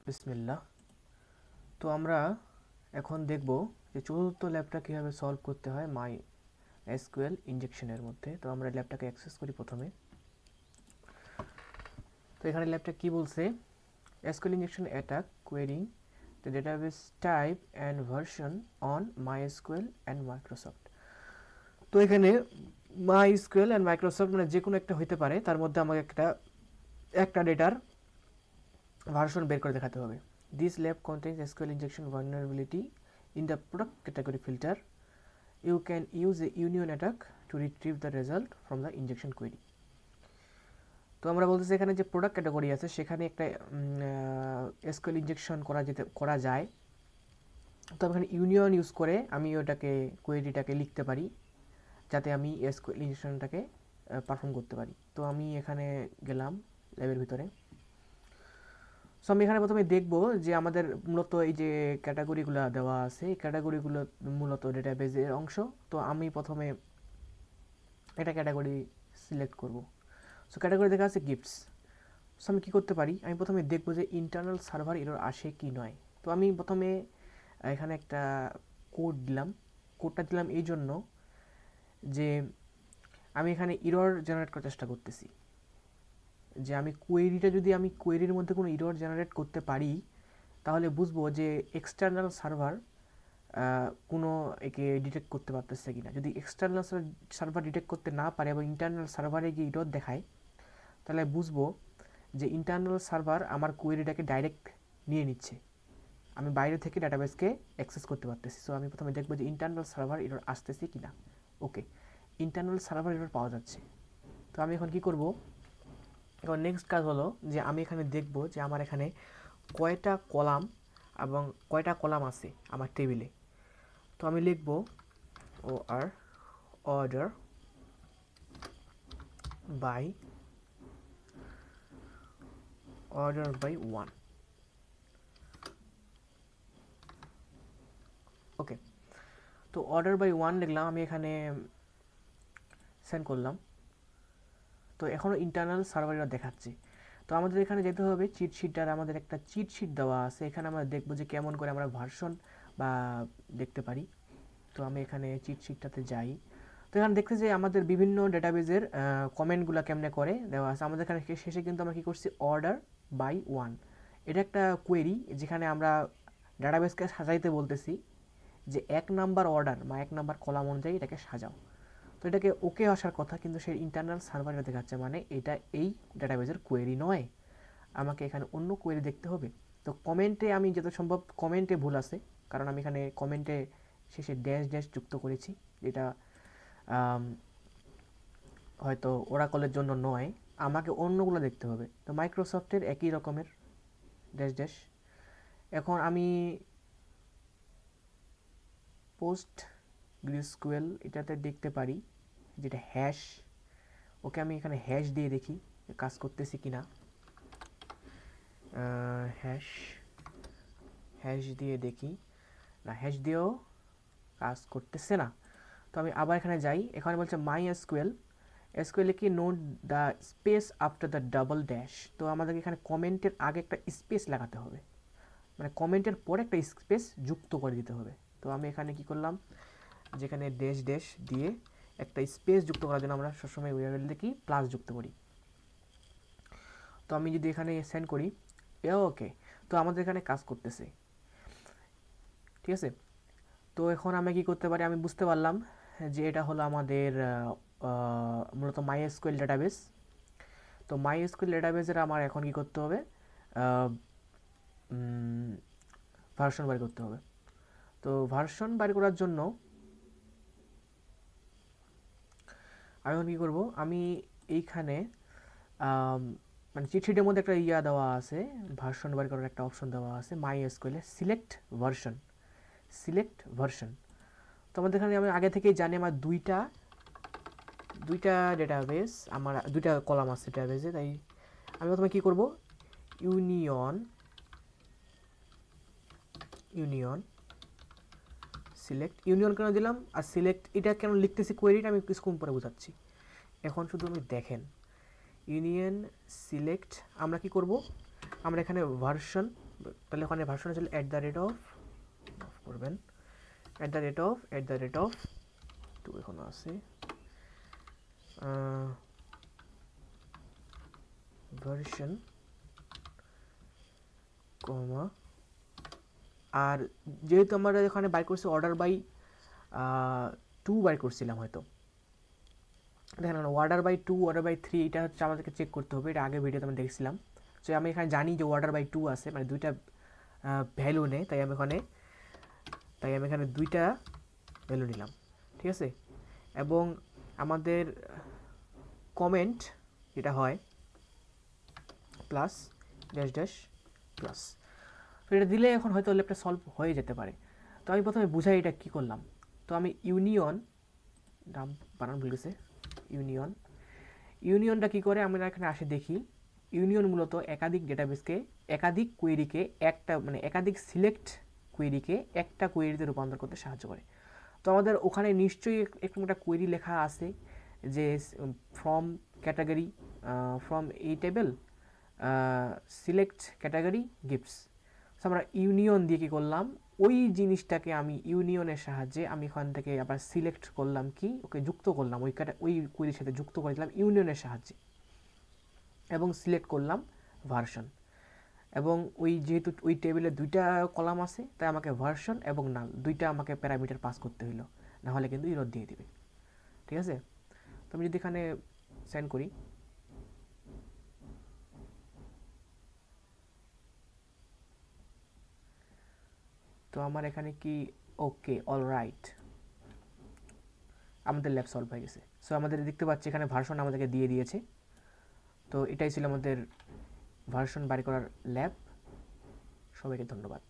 বিসমিল্লাহ। তো আমরা এখন দেখব যে চতুর্থ ল্যাবটা কীভাবে সলভ করতে হয় মাই এসকিউএল ইনজেকশনের মধ্যে। তো আমরা ল্যাবটাকে অ্যাক্সেস করি প্রথমে। তো এখানে ল্যাবটা কি বলছে, SQL injection attack querying the database type and version on MySQL and Microsoft. তো এখানে মাই এসকিউএল অ্যান্ড মাইক্রোসফট মানে যে কোনো একটা হইতে পারে, তার মধ্যে আমাকে একটা ডেটার ভার্সন বের করে দেখাতে হবে। This lab contains SQL injection vulnerability in the product category filter. You can use a union attack to retrieve the result from the injection query. তো আমরা বলতেছি এখানে যে প্রোডাক্ট ক্যাটাগরি আছে সেখানে একটা এসকিউএল ইনজেকশন করা যায়। তো এখানে ইউনিয়ন ইউজ করে আমি ওটাকে কোয়েরিটাকে লিখতে পারি যাতে আমি এসকিউএল ইনজেকশনটাকে পারফর্ম করতে পারি। তো আমি এখানে গেলাম ল্যাবের ভিতরে। সো আমি এখানে প্রথমে দেখব যে আমাদের মূলত এই যে ক্যাটাগরিগুলো দেওয়া আছে, এই ক্যাটাগরিগুলো মূলত ডেটাবেজের অংশ। তো আমি প্রথমে এটা ক্যাটাগরি সিলেক্ট করব। সো ক্যাটাগরি দেখা আছে গিফটস। সো আমি কী করতে পারি, আমি প্রথমে দেখব যে ইন্টারনাল সার্ভার এরর আসে কি নয়। তো আমি প্রথমে এখানে একটা কোড দিলাম। কোডটা দিলাম এই জন্য যে আমি এখানে এরর জেনারেট করার চেষ্টা করতেছি, যে আমি কোয়েরির মধ্যে কোনো এরর জেনারেট করতে পারি তাহলে বুঝবো যে এক্সটার্নাল সার্ভার কোনো একে ডিটেক্ট করতে পারতেছে কিনা। যদি এক্সটার্নাল সার্ভার ডিটেক্ট করতে না পারে এবং ইন্টারনাল সার্ভারে গিয়ে এরর দেখায় তাহলে বুঝবো যে ইন্টারনাল সার্ভার আমার কোয়েরিটাকে ডাইরেক্ট নিয়ে নিচ্ছে, আমি বাইরে থেকে ডাটাবেসকে অ্যাক্সেস করতে পারতেছি। সো আমি প্রথমে দেখবো যে ইন্টারনাল সার্ভার এরর আসতেছে কিনা। ওকে, ইন্টারনাল সার্ভার এরর পাওয়া যাচ্ছে। তো আমি এখন কি করব, এখন নেক্সট কাজ হলো যে আমি এখানে দেখব যে আমার এখানে কয়টা কলাম এবং কয়টা কলাম আছে আমার টেবিলে। তো আমি লিখব অর্ডার বাই 1। ওকে, তো অর্ডার বাই 1 লিখলাম, আমি এখানে সেন্ড করলাম। তো এখনও ইন্টারনাল সার্ভাররা দেখাচ্ছে। তো আমাদের এখানে যেতে হবে চিটশিটটার, আমাদের একটা চিটশিট দেওয়া আছে, এখানে আমরা দেখব যে কেমন করে আমরা ভার্সন বা দেখতে পারি। তো আমি এখানে চিটশিটটাতে যাই। তো এখানে দেখতে যে আমাদের বিভিন্ন ডেটাবেজের কমেন্টগুলো কেমনে করে দেওয়া আছে। আমাদের এখানে শেষে কিন্তু আমরা কী করছি, অর্ডার বাই 1, এটা একটা কোয়েরি যেখানে আমরা ডেটাবেসকে সাজাইতে বলতেছি যে 1 নাম্বার অর্ডার বা 1 নাম্বার কলাম অনুযায়ী এটাকে সাজাও। তো এটাকে ওকে আসার কথা, কিন্তু সেই ইন্টারনাল সার্ভারে দেখাচ্ছে, মানে এটা এই ডেটাবেজের কোয়েরি নয়, আমাকে এখানে অন্য কোয়েরি দেখতে হবে। তো কমেন্টে আমি যত সম্ভব কমেন্টে ভুল আছে, কারণ আমি এখানে কমেন্টে শেষে ড্যাশ ড্যাশ যুক্ত করেছি, যেটা হয়তো ওরাকলের জন্য নয়, আমাকে অন্যগুলো দেখতে হবে। তো মাইক্রোসফটের একই রকমের ড্যাশ ড্যাশ। এখন আমি পোস্ট গ্রিসকুয়েল এটাতে দেখতে পারি যেটা হ্যাশ। ওকে, আমি এখানে হ্যাশ দিয়ে দেখি কাজ করতেছি কিনা। হ্যাশ দিয়ে দেখি, না হ্যাশ দিয়েও কাজ করতেছে না। তো আমি আবার এখানে যাই, এখানে বলছে মাই এসকিউএল কি note the space after the double dash. তো আমাদেরকে এখানে কমেন্টের আগে একটা স্পেস লাগাতে হবে, মানে কমেন্টের পরে একটা স্পেস যুক্ত করে দিতে হবে। তো আমি এখানে কি করলাম, যেখানে ড্যাশ ড্যাশ দিয়ে একটা স্পেস যুক্ত করার জন্য আমরা সবসময় ইউআরএল দেখি প্লাস যুক্ত করি। তো আমি যদি এখানে সেন্ড করি, ওকে, তো আমাদের এখানে কাজ করতেছে, ঠিক আছে। তো এখন আমি কি করতে পারি, আমি বুঝতে পারলাম যে এটা হলো আমাদের মূলত মাই এসকিউএল ডেটাবেস। তো মাই এসকিউএল ডেটাবেসের আমার এখন কি করতে হবে, ভার্সন বের করতে হবে। তো ভার্সন বের করার জন্য আমি এখন কী করবো, আমি এইখানে মানে চিটশিটের মধ্যে একটা দেওয়া আছে, ভার্সন বের করার একটা অপশন দেওয়া আছে মাই এসকিউএলে, সিলেক্ট ভার্সন। তো আমাদের এখানে আমি আগে থেকেই জানি আমার দুইটা ডেটাবেস, আমার দুইটা কলাম আছে ডেটাবেসে। তাই আমি প্রথমে কী করবো, ইউনিয়ন ইউনিয়ন কেন দিলাম আর সিলেক্ট এটা কেন লিখতেছি কোয়েরিটা আমি কিছুক্ষণ পরে বোঝাচ্ছি। এখন শুধু আমি দেখেন ইউনিয়ন সিলেক্ট, আমরা কি করব, আমরা এখানে ভার্সন তাহলে ওখানে ভার্সন ছিল অফ করবেন @ টু এখনো আছে ভার্সন কমা আর যেহেতু আমরা এখানে বাই করছি অর্ডার বাই 2 বাই করছিলাম হয়তো দেখেন অর্ডার বাই 2 অর্ডার বাই 3 এটা হচ্ছে আমাদেরকে চেক করতে হবে এটা আগে ভিডিওতে আমরা দেখছিলাম সো আমি এখানে জানি যে অর্ডার বাই 2 আছে মানে দুইটা ভ্যালু নেই তাই আমি এখানে দুইটা ভ্যালু নিলাম ঠিক আছে এবং আমাদের কমেন্ট যেটা হয় প্লাস ড্যাশ ড্যাশ প্লাস তো এটা দিলে এখন হয়তো ল্যাবটা সলভ হয়ে যেতে পারে তো আমি প্রথমে বুঝাই এটা কী করলাম তো আমি ইউনিয়ন নাম বানান ভুল গেছে ইউনিয়নটা কী করে আমরা এখানে আসে দেখি ইউনিয়ন মূলত একাধিক ডেটাবেসকে একাধিক কোয়েরিকে একটা মানে একাধিক সিলেক্ট কোয়েরিকে একটা কোয়েরিতে রূপান্তর করতে সাহায্য করে তো আমাদের ওখানে নিশ্চয়ই একটা কোয়েরি লেখা আছে যে ফ্রম ক্যাটাগরি ফ্রম এই table select category gifts so আমরা ইউনিয়ন দিয়ে কী করলাম ওই জিনিসটাকে আমি ইউনিয়নের সাহায্যে আমি এখান থেকে আবার সিলেক্ট করলাম কি ওকে যুক্ত করলাম ওই কোয়েরির সাথে যুক্ত করে দিলাম ইউনিয়নের সাহায্যে এবং সিলেক্ট করলাম ভার্সন এবং ওই যেহেতু ওই টেবিলে দুইটা কলাম আছে তাই আমাকে ভার্সন এবং নাল দুইটা আমাকে প্যারামিটার পাস করতে হইলো নাহলে কিন্তু ইরর দিয়ে দিবে ঠিক আছে তো আমি যদি এখানে সেন্ড করি তো আমার এখানে কি ওকে অলরাইট আমাদের ল্যাব সলভ হয়ে গেছে সো আমাদের দেখতে পাচ্ছি এখানে ভার্সন আমাদেরকে দিয়ে দিয়েছে তো এটাই ছিল আমাদের ভার্সন বাড়ি করার ল্যাব সবাইকে ধন্যবাদ